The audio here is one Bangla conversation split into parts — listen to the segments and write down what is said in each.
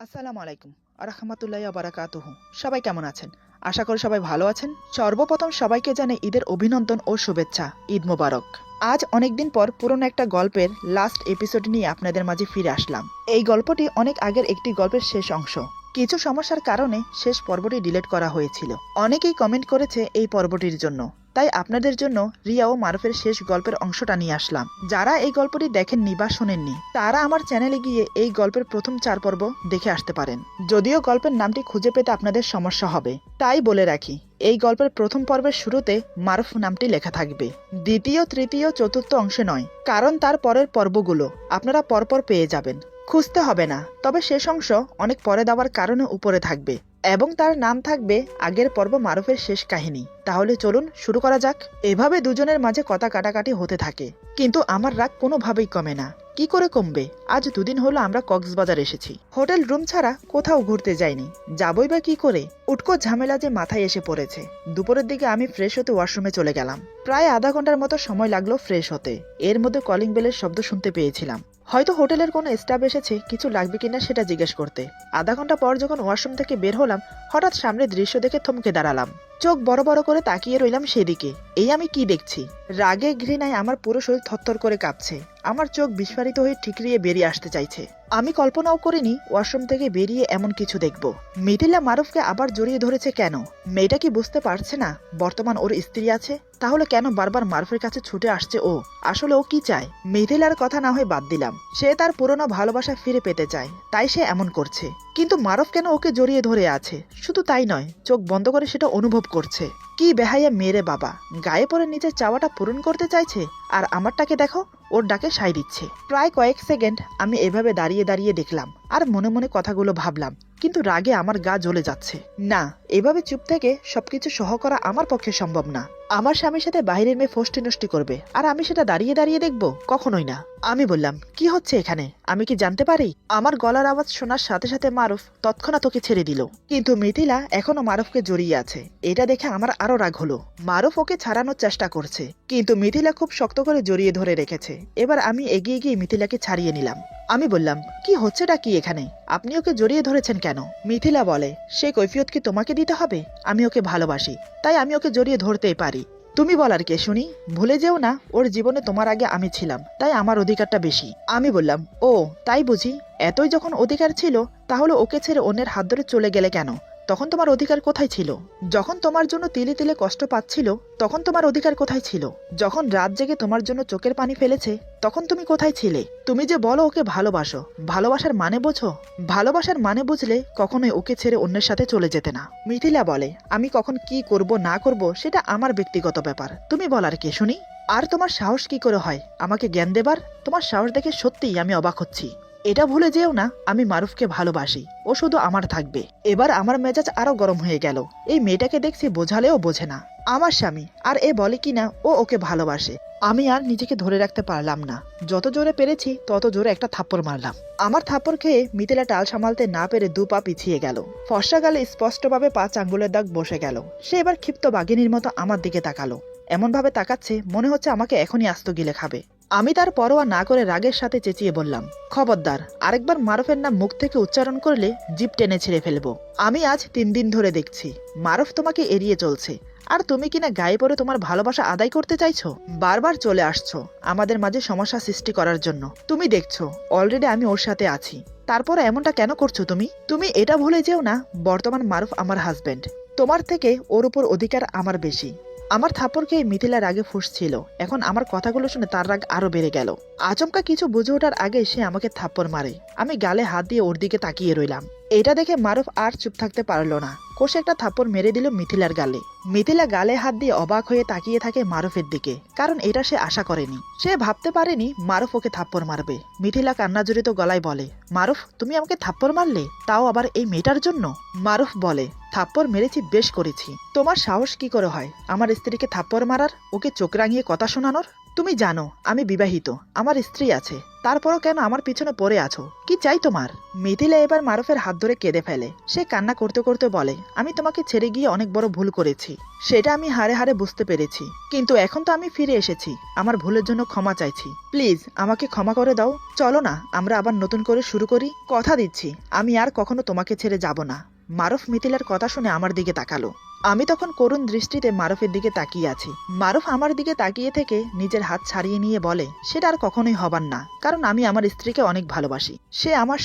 আসসালামু আলাইকুম আরহামাতুল্লাহি ওয়া বারাকাতুহু। সবাই কেমন আছেন? আশা করি সবাই ভালো আছেন। সর্বপ্রথম সবাইকে জানাই ঈদের অভিনন্দন ও শুভেচ্ছা। ঈদ মোবারক। আজ অনেকদিন পর পুরনো একটা গল্পের লাস্ট এপিসোড নিয়ে আপনাদের মাঝে ফিরে আসলাম। এই গল্পটি অনেক আগের একটি গল্পের শেষ অংশ। কিছু সমস্যার কারণে শেষ পর্বটি ডিলিট করা হয়েছিল। অনেকেই কমেন্ট করেছে এই পর্বটির জন্য, তাই আপনাদের জন্য রিয়া ও মারুফের শেষ গল্পের অংশটা নিয়ে আসলাম। যারা এই গল্পটি দেখেননি বা শোনেননি তারা আমার চ্যানেলে গিয়ে এই গল্পের প্রথম 4 পর্ব দেখে আসতে পারেন। যদিও গল্পের নামটি খুঁজে পেতে আপনাদের সমস্যা হবে, তাই বলে রাখি এই গল্পের প্রথম পর্বের শুরুতে মারুফ নামটি লেখা থাকবে, দ্বিতীয়, তৃতীয়, চতুর্থ অংশে নয়, কারণ তার পরের পর্বগুলো আপনারা পরপর পেয়ে যাবেন, খুঁজতে হবে না। তবে শেষ অংশ অনেক পরে দেওয়ার কারণে উপরে থাকবে এবং তার নাম থাকবে আগের পর্ব মারুফের শেষ কাহিনী। তাহলে চলুন শুরু করা যাক। এভাবে দুজনের মাঝে কথা কাটাকাটি হতে থাকে, কিন্তু আমার রাগ কোনোভাবেই কমে না। কি করে কমবে? আজ দুদিন হলো আমরা কক্সবাজার এসেছি। হোটেল রুম ছাড়া কোথাও ঘুরতে যাইনি, যাবই বা কি করে? উটকো ঝামেলা যে মাথায় এসে পড়েছে। দুপুরের দিকে আমি ফ্রেশ হতে ওয়াশরুমে চলে গেলাম। প্রায় আধা ঘন্টার মতো সময় লাগলো ফ্রেশ হতে। এর মধ্যে কলিং বেলের শব্দ শুনতে পেয়েছিলাম। হয়তো হোটেলের কোনো স্টাফ এসেছে কিছু লাগবে কিনা সেটা জিজ্ঞেস করতে। আধা ঘন্টা পর যখন ওয়াশরুম থেকে বের হলাম, হঠাৎ সামনে দৃশ্য দেখে থমকে দাঁড়ালাম। চোখ বড় বড় করে তাকিয়ে রইলাম সেদিকে। এই আমি কি দেখছি? রাগে ঘৃণায় আমার পুরো শরীর থরথর করে কাঁপছে। আমার চোখ বিস্ফারিত হয়ে ঠিকরিয়ে বেরিয়ে আসতে চাইছে। আমি কল্পনাও করিনি ওয়াশরুম থেকে বেরিয়ে এমন কিছু দেখব। মিথিলা মারুফকে আবার জড়িয়ে ধরেছে কেন? মেয়েটা কি বুঝতে পারছে না বর্তমান ওর স্ত্রী আছে? তাহলে কেন বারবার মারুফের কাছে ছুটে আসছে ও? আসলে ও কি চায়? মিথিলার কথা না হয়ে বাদ দিলাম, সে তার পুরনো ভালোবাসা ফিরে পেতে চায়, তাই সে এমন করছে। কিন্তু মারুফ কেন ওকে জড়িয়ে ধরে আছে? শুধু তাই নয়, চোখ বন্ধ করে সেটা অনুভব করছে। কি বেহাইয়া মেরে বাবা, গায়ে পড়ে নিজের চাওয়াটা পূরণ করতে চাইছে, আর আমারটাকে দেখো ওর ডাকে সাই দিচ্ছে। প্রায় কয়েক সেকেন্ড আমি এভাবে দাঁড়িয়ে দাঁড়িয়ে দেখলাম আর মনে মনে কথাগুলো ভাবলাম, কিন্তু রাগে আমার গা জ্বলে যাচ্ছে। না, এভাবে চুপ থেকে সবকিছু সহ করা আমার পক্ষে সম্ভব না। আমার স্বামীর সাথে বাইরের মেয়ে ফষ্টি নষ্টি করবে আর আমি সেটা দাঁড়িয়ে দাঁড়িয়ে দেখবো? কখনোই না। আমি বললাম, কি হচ্ছে এখানে? আমি কি জানতে পারি? আমার গলার আওয়াজ শোনার সাথে সাথে মারুফ তৎক্ষণাৎ ওকে ছেড়ে দিল, কিন্তু মিথিলা এখনো মারুফকে জড়িয়ে আছে। এটা দেখে আমার আরো রাগ হলো। মারুফ ওকে ছাড়ানোর চেষ্টা করছে, কিন্তু মিথিলা খুব শক্ত করে জড়িয়ে ধরে রেখেছে। এবার আমি এগিয়ে গিয়ে মিথিলাকে ছাড়িয়ে নিলাম। আমি বললাম, কি হচ্ছেটা কি এখানে? আপনি ওকে জড়িয়ে ধরেছেন কেন? মিথিলা বলে, সে কৈফিয়ত কি তোমাকে দিতে হবে? আমি ওকে ভালোবাসি, তাই আমি ওকে জড়িয়ে ধরতেই পারি। তুমি বলার কে শুনি? ভুলে যেও না ওর জীবনে তোমার আগে আমি ছিলাম, তাই আমার অধিকারটা বেশি। আমি বললাম, ও তাই বুঝি? এতই যখন অধিকার ছিল তাহলে ওকে ছেড়ে অন্যের হাত ধরে চলে গেলে কেন? তখন তোমার অধিকার কোথায় ছিল? যখন তোমার জন্য তিলে তিলে কষ্ট পাচ্ছিল তখন তোমার অধিকার কোথায় ছিল? যখন রাত জেগে তোমার জন্য চোখের পানি ফেলেছে তখন তুমি কোথায় ছিলে? তুমি যে বলো ওকে ভালোবাসো, ভালোবাসার মানে বোঝো? ভালোবাসার মানে বুঝলে কখনোই ওকে ছেড়ে অন্যের সাথে চলে যেতে না। মিথিলা বলে, আমি কখন কি করব না করব সেটা আমার ব্যক্তিগত ব্যাপার, তুমি বলার কে শুনি? আর তোমার সাহস কি করে হয় আমাকে জ্ঞান দেবার? তোমার সাহস দেখে সত্যিই আমি অবাক হচ্ছি। এটা ভুলে যেও না আমি মারুফকে ভালোবাসি, ও শুধু আমার থাকবে। এবার আমার মেজাজ আরো গরম হয়ে গেল। এই মেয়েটাকে দেখছি বোঝালেও বোঝে না। আমার স্বামী আর এ বলে কিনা ও ওকে ভালোবাসে। আমি আর নিজেকে ধরে রাখতে পারলাম না। যত জোরে পেরেছি তত জোরে একটা থাপ্পড় মারলাম। আমার থাপ্পড় খেয়ে মিথিলা টাল সামালতে না পেরে 2 পা পিছিয়ে গেল। ফর্সা গালে স্পষ্টভাবে 5 আঙ্গুলের দাগ বসে গেল। সে এবার ক্ষিপ্ত বাঘিনীর মতো আমার দিকে তাকালো। এমন ভাবে তাকাচ্ছে মনে হচ্ছে আমাকে এখনই আস্ত গিলে খাবে। আমি তার পরোয়া না করে রাগের সাথে চেঁচিয়ে বললাম, খবরদার, আরেকবার মারুফের নাম মুখ থেকে উচ্চারণ করলে জিভ টেনে ছিঁড়ে ফেলবো। আমি আজ 3 দিন ধরে দেখছি মারুফ তোমাকে এড়িয়ে চলছে, আর তুমি কিনা গায়ে পড়ে তোমার ভালোবাসা আদায় করতে চাইছো। বারবার চলে আসছো আমাদের মাঝে সমস্যা সৃষ্টি করার জন্য। তুমি দেখছো অলরেডি আমি ওর সাথে আছি, তারপর এমনটা কেন করছো তুমি? তুমি এটা ভুলে যেও না বর্তমান মারুফ আমার হাজবেন্ড। তোমার থেকে ওর উপর অধিকার আমার বেশি। আমার থাপ্পড়কে মিথিলার রাগে ফুঁসছিল। এখন আমার কথাগুলো শুনে তার রাগ আরো বেড়ে গেল। আচমকা কিছু বুঝে ওঠার আগে সে আমাকে থাপ্পড় মারে। আমি গালে হাত দিয়ে ওর দিকে তাকিয়ে রইলাম। এটা দেখে মারুফ আর চুপ থাকতে পারলো না, কষে একটা থাপ্পড় মেরে দিল মিথিলার গালে। মিথিলা গালে হাত দিয়ে অবাক হয়ে তাকিয়ে থাকে মারুফের দিকে, কারণ এটা সে আশা করেনি। সে ভাবতে পারেনি মারুফ ওকে থাপ্পড় মারবে। মিথিলা কান্নাজড়িত গলায় বলে, মারুফ তুমি আমাকে থাপ্পড় মারলে, তাও আবার এই মেয়েটার জন্য? মারুফ বলে, থাপ্পড় মেরেছি, বেশ করেছি। তোমার সাহস কি করে হয় আমার স্ত্রীকে থাপ্পড় মারার, ওকে চোখ রাঙিয়ে কথা শোনানোর? তুমি জানো আমি বিবাহিত, আমার স্ত্রী আছে, তারপরও কেন আমার পিছনে পড়ে আছো? কি চাই তোমার? মিথিলা এবার মারুফের হাত ধরে কেঁদে ফেলে। সে কান্না করতে করতে বলে, আমি তোমাকে ছেড়ে গিয়ে অনেক বড় ভুল করেছি, সেটা আমি হারে হারে বুঝতে পেরেছি, কিন্তু এখন তো আমি ফিরে এসেছি, আমার ভুলের জন্য ক্ষমা চাইছি, প্লিজ আমাকে ক্ষমা করে দাও। চলো না আমরা আবার নতুন করে শুরু করি, কথা দিচ্ছি আমি আর কখনো তোমাকে ছেড়ে যাব না। মারুফ মিথিলার কথা শুনে আমার দিকে তাকালো। আমি তখন করুণ দৃষ্টিতে মারুফের দিকে তাকিয়ে আছি। মারুফ আমার দিকে তাকিয়ে থেকে নিজের হাত ছাড়িয়ে নিয়ে বলে, সেটা আর কখনোই হবার না, কারণ আমি আমার স্ত্রীকে অনেক ভালোবাসি, সে আমার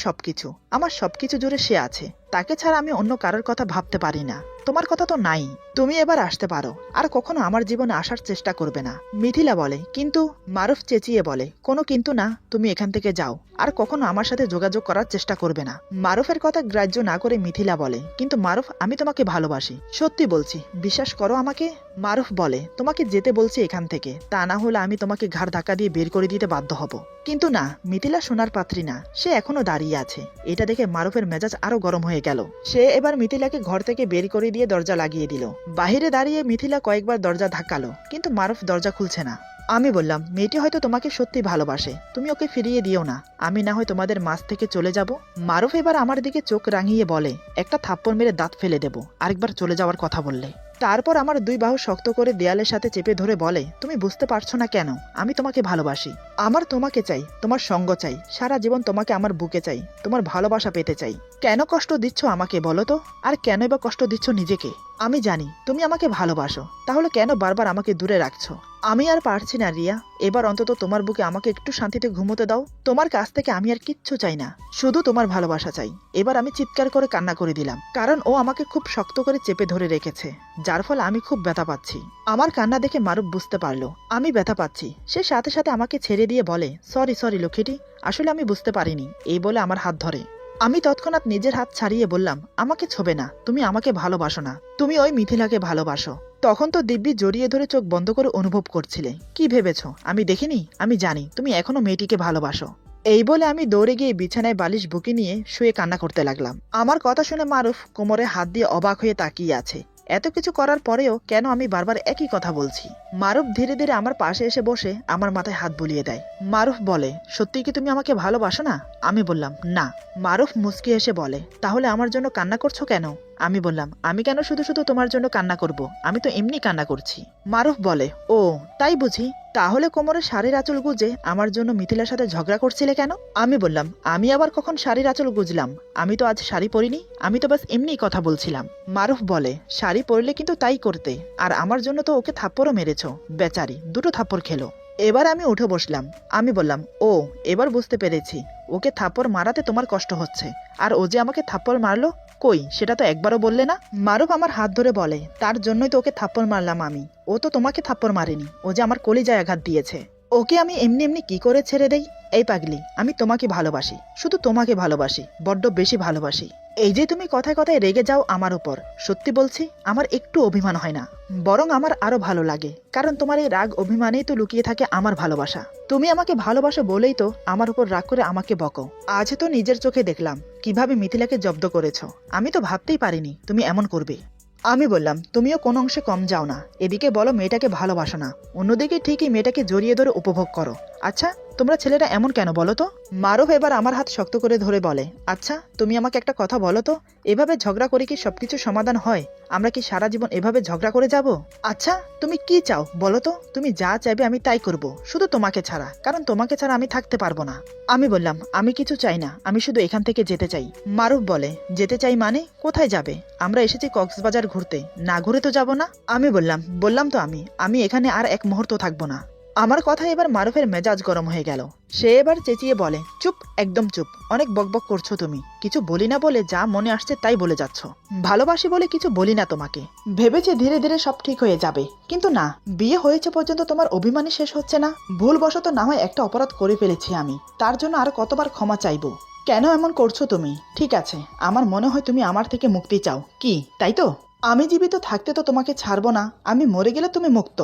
সবকিছু জুড়ে সে আছে, তাকে ছাড়া আমি অন্য কারোর কথা ভাবতে পারি না। তোমার কথা তো নাই, তুমি এবার আসতে পারো, আর কখনো আমার জীবনে আসার চেষ্টা করবে না। মিথিলা বলে, কিন্তু? মারুফ চেঁচিয়ে বলে, কোনো কিন্তু না, তুমি এখান থেকে যাও, আর কখনো আমার সাথে যোগাযোগ করার চেষ্টা করবে না। মারুফের কথা গ্রাহ্য না করে মিথিলা বলে, কিন্তু মারুফ আমি তোমাকে ভালোবাসি, সত্যি বলছি, বিশ্বাস করো আমাকে। মারুফ বলে, তোমাকে যেতে বলছি এখান থেকে, তা না হলে আমি তোমাকে ঘাড় ধাক্কা দিয়ে বের করে দিতে বাধ্য হব। কিন্তু না, মিথিলা সোনার পাত্রী না, সে এখনো দাঁড়িয়ে আছে। এটা দেখে মারুফের মেজাজ আরো গরম হয়ে গেল। সে এবার মিথিলাকে ঘর থেকে বের করে দিয়ে দরজা লাগিয়ে দিল। বাহিরে দাঁড়িয়ে মিথিলা কয়েকবার দরজা ধাক্কালো, কিন্তু মারুফ দরজা খুলছে না। আমি বললাম, মেয়েটি হয়তো তোমাকে সত্যি ভালোবাসে, তুমি ওকে ফিরিয়ে দিও না, আমি না হয় তোমাদের মাঝ থেকে চলে যাব। মারুফ এবার আমার দিকে চোখ রাঙিয়ে বলে, একটা থাপ্পড় মেরে দাঁত ফেলে দেব আরেকবার চলে যাওয়ার কথা বললে। তারপর আমার দুই বাহু শক্ত করে দেয়ালের সাথে চেপে ধরে বলে, তুমি বুঝতে পারছো না কেন, আমি তোমাকে ভালোবাসি, আমার তোমাকে চাই, তোমার সঙ্গ চাই, সারা জীবন তোমাকে আমার বুকে চাই, তোমার ভালোবাসা পেতে চাই। কেন কষ্ট দিচ্ছ আমাকে বলো তো, আর কেনই বা কষ্ট দিচ্ছ নিজেকে? আমি জানি তুমি আমাকে ভালোবাসো, তাহলে কেন বারবার আমাকে দূরে রাখছো? আমি আর পারছি না রিয়া, এবার অন্তত তোমার বুকে আমাকে একটু শান্তিতে ঘুমোতে দাও। তোমার কাছ থেকে আমি আর কিচ্ছু চাই না, শুধু তোমার ভালোবাসা চাই। এবার আমি চিৎকার করে কান্না করে দিলাম, কারণ ও আমাকে খুব শক্ত করে চেপে ধরে রেখেছে, যার ফলে আমি খুব ব্যথা পাচ্ছি। আমার কান্না দেখে মারুফ বুঝতে পারলো আমি ব্যথা পাচ্ছি। সে সাথে সাথে আমাকে ছেড়ে দিয়ে বলে, সরি লক্ষ্মীটি, আসলে আমি বুঝতে পারিনি, এই বলে আমার হাত ধরে। আমি তৎক্ষণাৎ নিজের হাত ছাড়িয়ে বললাম, আমাকে ছোবে না, তুমি আমাকে ভালোবাসো না, তুমি ওই মিথিলাকে ভালোবাসো। তখন তো দিব্যি জড়িয়ে ধরে চোখ বন্ধ করে অনুভব করছিলে। কি ভেবেছো আমি দেখিনি? আমি জানি তুমি এখনো মেয়েটিকে ভালোবাসো। এই বলে আমি দৌড়ে গিয়ে বিছানায় বালিশ বুকে নিয়ে শুয়ে কান্না করতে লাগলাম। আমার কথা শুনে মারুফ কোমরে হাত দিয়ে অবাক হয়ে তাকিয়ে আছে। এত কিছু করার পরেও কেন আমি বারবার একই কথা বলছি? মারুফ ধীরে ধীরে আমার পাশে এসে বসে আমার মাথায় হাত বুলিয়ে দেয়। মারুফ বলে, সত্যি কি তুমি আমাকে ভালোবাসো না? আমি বললাম, না। মারুফ মুচকি এসে বলে, তাহলে আমার জন্য কান্না করছো কেন? আমি বললাম, আমি কেন শুধু শুধু তোমার জন্য কান্না করব, আমি তো এমনি কান্না করছি। মারুফ বলে, ও তাই বুঝি, তাহলে কোমরে শাড়ির আঁচল গুজে আমার জন্য মিথিলার সাথে ঝগড়া করছিলে কেন? আমি বললাম, আমি আবার কখন শাড়ির আঁচল গুজলাম? আমি তো আজ শাড়ি পরিনি, আমি তো বাস এমনি কথা বলছিলাম। মারুফ বলে, শাড়ি পরলে কিন্তু তাই করতে, আর আমার জন্য তো ওকে থাপ্পড়ও মেরেছ, বেচারি দুটো থাপ্পড় খেলো। এবার আমি উঠে বসলাম। আমি বললাম, ও এবার বুঝতে পেরেছি, ওকে থাপ্পড় মারাতে তোমার কষ্ট হচ্ছে, আর ও যে আমাকে থাপ্পড় মারলো, কই সেটা তো একবারও বললে না। মারুফ আমার হাত ধরে বলে, তার জন্যই তো ওকে থাপ্পড় মারলাম আমি, ও তো তোমাকে থাপ্পড় মারেনি, ও যে আমার কলিজায় আঘাত দিয়েছে। ওকে আমি এমনি এমনি কি করে ছেড়ে দেই? এই পাগলি, আমি তোমাকে ভালোবাসি, শুধু তোমাকে ভালোবাসি, বড্ড বেশি ভালোবাসি। এই যে তুমি কথায় কথায় রেগে যাও আমার উপর, সত্যি বলছি আমার একটু অভিমান হয় না, বরং আমার আরো ভালো লাগে, কারণ তোমার এই রাগ অভিমানেই তো লুকিয়ে থাকে আমার ভালোবাসা। তুমি আমাকে ভালোবাসো বলেই তো আমার উপর রাগ করে আমাকে বকো। আজ তো নিজের চোখে দেখলাম কিভাবে মিথিলাকে জব্দ করেছো, আমি তো ভাবতেই পারিনি তুমি এমন করবে। আমি বললাম, তুমিও কোনো অংশে কম যাও না, এদিকে বলো মেয়েটাকে ভালোবাসো না, অন্যদিকে ঠিকই মেয়েটাকে জড়িয়ে ধরে উপভোগ করো। আচ্ছা তোমরা ছেলেরা এমন কেন বলো তো? মারুফ এবার আমার হাত শক্ত করে ধরে বলে, আচ্ছা তুমি আমাকে একটা কথা বলো তো, এভাবে ঝগড়া করে কি সবকিছু সমাধান হয়? আমরা কি সারা জীবন এভাবে ঝগড়া করে যাব? আচ্ছা তুমি কি চাও বলো তো? তুমি যা চাইবে আমি তাই করব, শুধু তোমাকে ছাড়া, কারণ তোমাকে ছাড়া আমি থাকতে পারবো না। আমি বললাম, আমি কিছু চাই না, আমি শুধু এখান থেকে যেতে চাই। মারুফ বলে, যেতে চাই মানে কোথায় যাবে? আমরা এসেছি কক্সবাজার ঘুরতে, না ঘুরে তো যাব না। আমি বললাম তো আমি এখানে আর এক মুহূর্ত থাকবো না। আমার কথা এবার মারুফের মেজাজ গরম হয়ে গেল। সে এবার চেঁচিয়ে বলে, চুপ, একদম চুপ, অনেক বকবক করছো তুমি, কিছু বলি না বলে যা মনে আসছে তাই বলে যাচ্ছ। ভালোবাসি বলে কিছু বলি না তোমাকে, ভেবেছে ধীরে ধীরে সব ঠিক হয়ে যাবে, কিন্তু না, বিয়ে হয়েছে পর্যন্ত তোমার অভিমানই শেষ হচ্ছে না। ভুলবশত না হয় একটা অপরাধ করে ফেলেছি আমি, তার জন্য আর কতবার ক্ষমা চাইবো? কেন এমন করছো তুমি? ঠিক আছে, আমার মনে হয় তুমি আমার থেকে মুক্তি চাও, কি তাই তো? আমি জীবিত থাকতে তো তোমাকে ছাড়বো না, আমি মরে গেলে তুমি মুক্ত।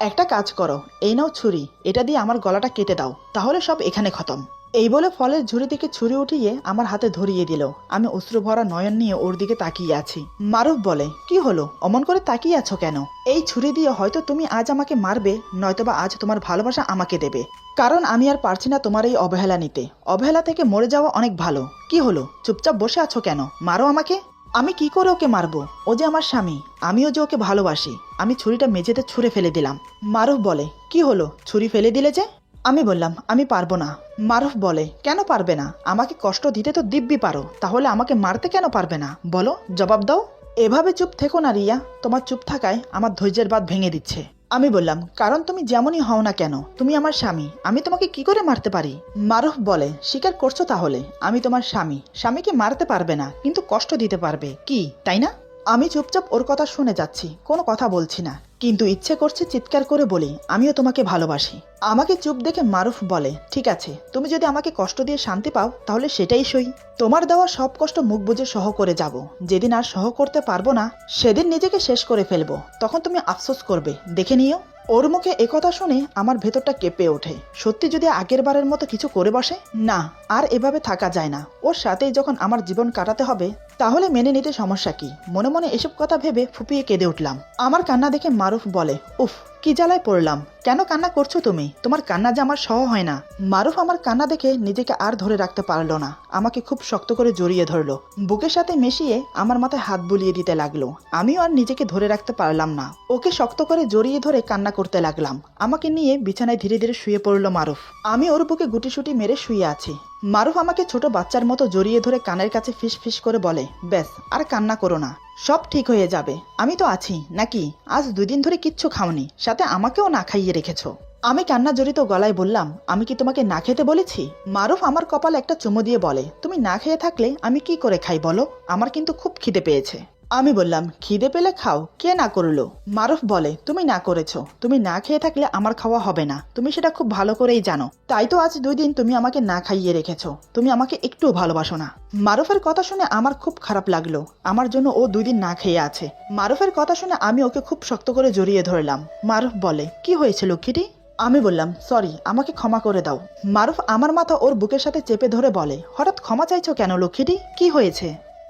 একটা কাজ করো, এই নাও ছুরি, এটা দিয়ে আমার গলাটা কেটে দাও, তাহলে সব এখানে খতম। এই বলে ফলের ঝুড়ি থেকে ছুরি উঠিয়ে আমার হাতে ধরিয়ে দিল। আমি অশ্রু ভরা নয়ন নিয়ে ওর দিকে তাকিয়ে আছি। মারুফ বলে, কি হলো, অমন করে তাকিয়ে আছো কেন? এই ছুরি দিয়ে হয়তো তুমি আজ আমাকে মারবে, নয়তোবা আজ তোমার ভালোবাসা আমাকে দেবে। কারণ আমি আর পারছি না তোমার এই অবহেলা নিতে। অবহেলা থেকে মরে যাওয়া অনেক ভালো। কি হলো, চুপচাপ বসে আছো কেন? মারো আমাকে। আমি কি করে ওকে মারবো? ও যে আমার স্বামী, আমিও যে ওকে ভালোবাসি। আমি ছুরিটা মেঝেতে ছুঁড়ে ফেলে দিলাম। মারুফ বলে, কি হলো, ছুরি ফেলে দিলে যে? আমি বললাম, আমি পারবো না। মারুফ বলে, কেন পারবে না? আমাকে কষ্ট দিতে তো দিব্যি পারো, তাহলে আমাকে মারতে কেন পারবে না? বলো, জবাব দাও। এভাবে চুপ থেকো না রিয়া, তোমার চুপ থাকায় আমার ধৈর্যের বাঁধ ভেঙে দিচ্ছে। আমি বললাম, কারণ তুমি যেমনই হও না কেন, তুমি আমার স্বামী, আমি তোমাকে কি করে মারতে পারি? মারুফ বলে, স্বীকার করছো তাহলে আমি তোমার স্বামী, স্বামীকে মারতে পারবে না কিন্তু কষ্ট দিতে পারবে, কি তাই না? আমি চুপচাপ ওর কথা শুনে যাচ্ছি, কোনো কথা বলছি না, কিন্তু ইচ্ছে করছে চিৎকার করে বলি, আমিও তোমাকে ভালোবাসি। আমাকে চুপ দেখে মারুফ বলে, ঠিক আছে, তুমি যদি আমাকে কষ্ট দিয়ে শান্তি পাও তাহলে সেটাই সই। তোমার দেওয়া সব কষ্ট মুখ বুজে সহ করে যাব। যেদিন আর সহ করতে পারবো না সেদিন নিজেকে শেষ করে ফেলবো, তখন তুমি আফসোস করবে, দেখে নিও। ওর মুখে একথা শুনে আমার ভেতরটা কেঁপে ওঠে। সত্যি যদি আগের বারের মতো কিছু করে বসে, না আর এভাবে থাকা যায় না। ওর সাথেই যখন আমার জীবন কাটাতে হবে তাহলে মেনে নিতে সমস্যা কি? মনে মনে এসব কথা ভেবে ফুপিয়ে কেঁদে উঠলাম। আমার কান্না দেখে মারুফ বলে, উফ, কি জ্বালায় পড়লাম, কেন কান্না করছো তুমি? তোমার কান্না যে আমার সহ হয় না। মারুফ আমার কান্না দেখে নিজেকে আর ধরে রাখতে পারলো না, আমাকে খুব শক্ত করে জড়িয়ে ধরলো, বুকের সাথে মিশিয়ে আমার মাথায় হাত বুলিয়ে দিতে লাগলো। আমিও আর নিজেকে ধরে রাখতে পারলাম না, ওকে শক্ত করে জড়িয়ে ধরে কান্না করতে লাগলাম। আমাকে নিয়ে বিছানায় ধীরে ধীরে শুয়ে পড়লো মারুফ। আমি ওর বুকে গুটিসুটি মেরে শুয়ে আছি। মারুফ আমাকে ছোট বাচ্চার মতো জড়িয়ে ধরে কানের কাছে ফিস ফিস করে বলে, ব্যাস আর কান্না করো না, সব ঠিক হয়ে যাবে, আমি তো আছি নাকি? আজ 2 দিন ধরে কিচ্ছু খাওনি, সাথে আমাকেও না খাইয়ে রেখেছো। আমি কান্না জড়িত গলায় বললাম, আমি কি তোমাকে না খেতে বলেছি? মারুফ আমার কপালে একটা চুমু দিয়ে বলে, তুমি না খেয়ে থাকলে আমি কি করে খাই বলো? আমার কিন্তু খুব খিদে পেয়েছে। আমি বললাম, খিদে পেলে খাও, কে না করলো? মারুফ বলে, তুমি না করেছো, তুমি না খেয়ে থাকলে আমার খাওয়া হবে না, তুমি সেটা খুব ভালো করেই জানো, তাই তো আজ 2 দিন তুমি আমাকে না খাইয়ে রেখেছো, তুমি আমাকে একটুও ভালোবাসো না। মারুফের কথা শুনে আমার খুব খারাপ লাগলো, আমার জন্য ও 2 দিন না খেয়ে আছে। মারুফের কথা শুনে আমি ওকে খুব শক্ত করে জড়িয়ে ধরলাম। মারুফ বলে, কি হয়েছে লক্ষ্মীটি? আমি বললাম, সরি, আমাকে ক্ষমা করে দাও। মারুফ আমার মাথা ওর বুকের সাথে চেপে ধরে বলে, হঠাৎ ক্ষমা চাইছো কেন লক্ষ্মীটি, কি হয়েছে?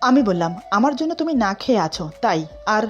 আমি বললাম, আমার জন্য তুমি না খেয়ে আছো তাই। আর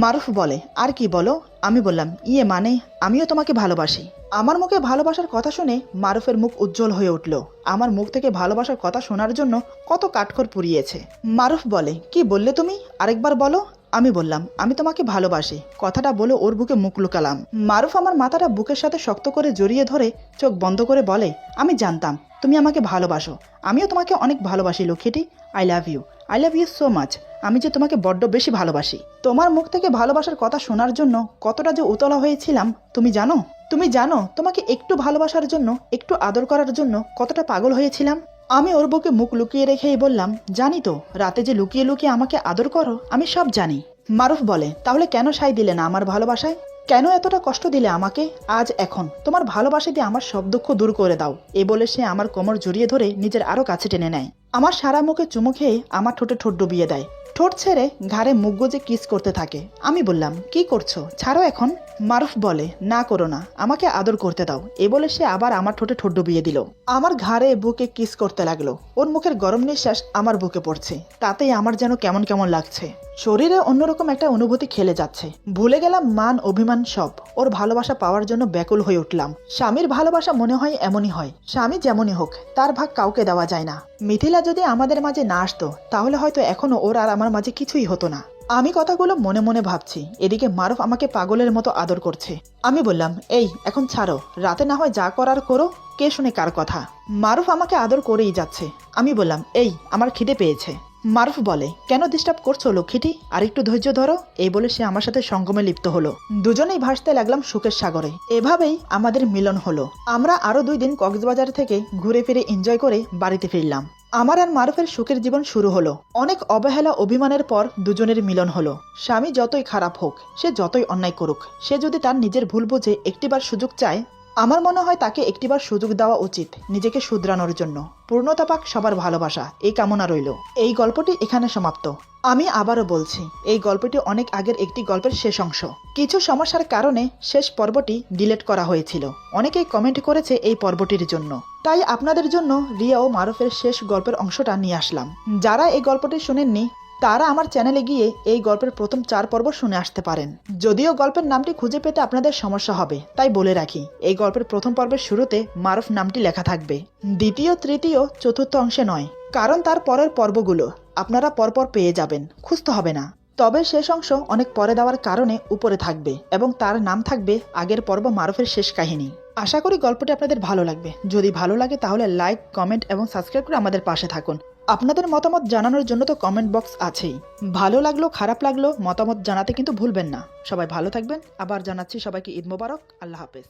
মারুফ বলে, আর কি বলো? আমি বললাম, ইয়ে মানে আমিও তোমাকে ভালোবাসি। আমার মুখে ভালোবাসার কথা শুনে মারুফের মুখ উজ্জ্বল হয়ে উঠল। আমার মুখ থেকে ভালোবাসার কথা শোনার জন্য কত কাঠখড় পুড়িয়েছে। মারুফ বলে, কি বললে তুমি, আরেকবার বলো। আমি বললাম, আমি তোমাকে ভালোবাসি। কথাটা বলে ওর বুকে মুখ লুকালাম। মারুফ আমার মাথাটা বুকের সাথে শক্ত করে জড়িয়ে ধরে চোখ বন্ধ করে বলে, আমি জানতাম তুমি আমাকে ভালোবাসো, আমিও তোমাকে অনেক ভালোবাসি লক্ষ্মীটি। I love you, I love you so much. আমি যে তোমাকে বড্ড বেশি ভালোবাসি। তোমার মুখ থেকে ভালোবাসার কথা শোনার জন্য কতটা যে উতলা হয়েছিলাম তুমি জানো? তুমি জানো তোমাকে একটু ভালোবাসার জন্য, একটু আদর করার জন্য কতটা পাগল হয়েছিলাম? আমি ওর বুকে মুখ লুকিয়ে রেখেই বললাম, জানি তো, রাতে যে লুকিয়ে লুকিয়ে আমাকে আদর করো আমি সব জানি। মারুফ বলে, তাহলে কেন সাই দিলে না আমার ভালোবাসায়? কেন এতটা কষ্ট দিলে আমাকে? আজ এখন তোমার ভালোবাসা দিয়ে আমার সব দুঃখ দূর করে দাও। এ বলে সে আমার কোমর জড়িয়ে ধরে নিজের আরো কাছে টেনে নেয়। আমার সারা মুখে চুমু খেয়ে আমার ঠোঁটে ঠোঁট ডুবিয়ে দেয়। ঠোঁট ছেড়ে ঘাড়ে মুখ গুজে কিস করতে থাকে। আমি বললাম, কি করছো, ছাড়ো এখন। মারুফ বলে, না করো না, আমাকে আদর করতে দাও। এ বলে সে আবার আমার ঠোঁটে ঠোঁট ডুবিয়ে দিল। আমার ঘাড়ে বুকে কিস করতে লাগলো। ওর মুখের গরম নিঃশ্বাস আমার বুকে পড়ছে, তাতেই আমার যেন কেমন কেমন লাগছে। শরীরে অন্যরকম একটা অনুভূতি খেলে যাচ্ছে। ভুলে গেলাম মান অভিমান সব। ওর ভালোবাসা পাওয়ার জন্য ব্যাকুল হয়ে উঠলাম। স্বামীর ভালোবাসা মনে হয় এমনই হয়, স্বামী যেমনই হোক তার ভাগ কাউকে দেওয়া যায় না। মিথিলা যদি আমাদের মাঝে না আসতো তাহলে হয়তো এখনো ওর আর আমার মাঝে কিছুই হতো না। আমি কথাগুলো মনে মনে ভাবছি, এদিকে মারুফ আমাকে পাগলের মতো আদর করছে। আমি বললাম, এই এখন ছাড়ো, রাতে না হয় যা করার করো, কে শুনে কার কথা। মারুফ আমাকে আদর করেই যাচ্ছে। আমি বললাম, এই আমার খিদে পেয়েছে। মারুফ বলে, কেন ডিস্টার্ব করছো লক্ষ্মীটি, আর একটু ধৈর্য ধরো। এই বলে সে আমার সাথে সঙ্গমে লিপ্ত হলো। দুজনেই ভাসতে লাগলাম সুখের সাগরে। এভাবেই আমাদের মিলন হলো। আমরা আরো 2 দিন কক্সবাজার থেকে ঘুরে ফিরে এনজয় করে বাড়িতে ফিরলাম। আমার আর মারুফের সুখের জীবন শুরু হলো। অনেক অবহেলা অভিমানের পর দুজনের মিলন হলো। স্বামী যতই খারাপ হোক, সে যতই অন্যায় করুক, সে যদি তার নিজের ভুল বুঝে একটিবার সুযোগ চায়, আমার মনে হয় তাকে একটিবার সুযোগ দেওয়া উচিত নিজেকে শুধরানোর জন্য। পূর্ণতা পাক সবার ভালোবাসা, এই কামনা রইল। এই গল্পটি এখানে সমাপ্ত। আমি আবারও বলছি, এই গল্পটি অনেক আগের একটি গল্পের শেষ অংশ। কিছু সমস্যার কারণে শেষ পর্বটি ডিলিট করা হয়েছিল। অনেকেই কমেন্ট করেছে এই পর্বটির জন্য, তাই আপনাদের জন্য রিয়া ও মারুফের শেষ গল্পের অংশটা নিয়ে আসলাম। যারা এই গল্পটি শুনেননি তারা আমার চ্যানেলে গিয়ে এই গল্পের প্রথম 4 পর্ব শুনে আসতে পারেন। যদিও গল্পের নামটি খুঁজে পেতে আপনাদের সমস্যা হবে, তাই বলে রাখি এই গল্পের প্রথম পর্বের শুরুতে মারুফ নামটি লেখা থাকবে, দ্বিতীয়, তৃতীয়, চতুর্থ অংশে নয়, কারণ তার পরের পর্বগুলো আপনারা পরপর পেয়ে যাবেন, খুঁজতে হবে না। তবে শেষ অংশ অনেক পরে দেওয়ার কারণে উপরে থাকবে এবং তার নাম থাকবে আগের পর্ব মারুফের শেষ কাহিনী। আশা করি গল্পটি আপনাদের ভালো লাগবে। যদি ভালো লাগে তাহলে লাইক, কমেন্ট এবং সাবস্ক্রাইব করে আমাদের পাশে থাকুন। আপনাদের মতামত জানানোর জন্য তো কমেন্ট বক্স আছেই। ভালো লাগলো, খারাপ লাগলো, মতামত জানাতে কিন্তু ভুলবেন না। সবাই ভালো থাকবেন। আবার জানাচ্ছি সবাইকে ঈদ মোবারক। আল্লাহ হাফেজ।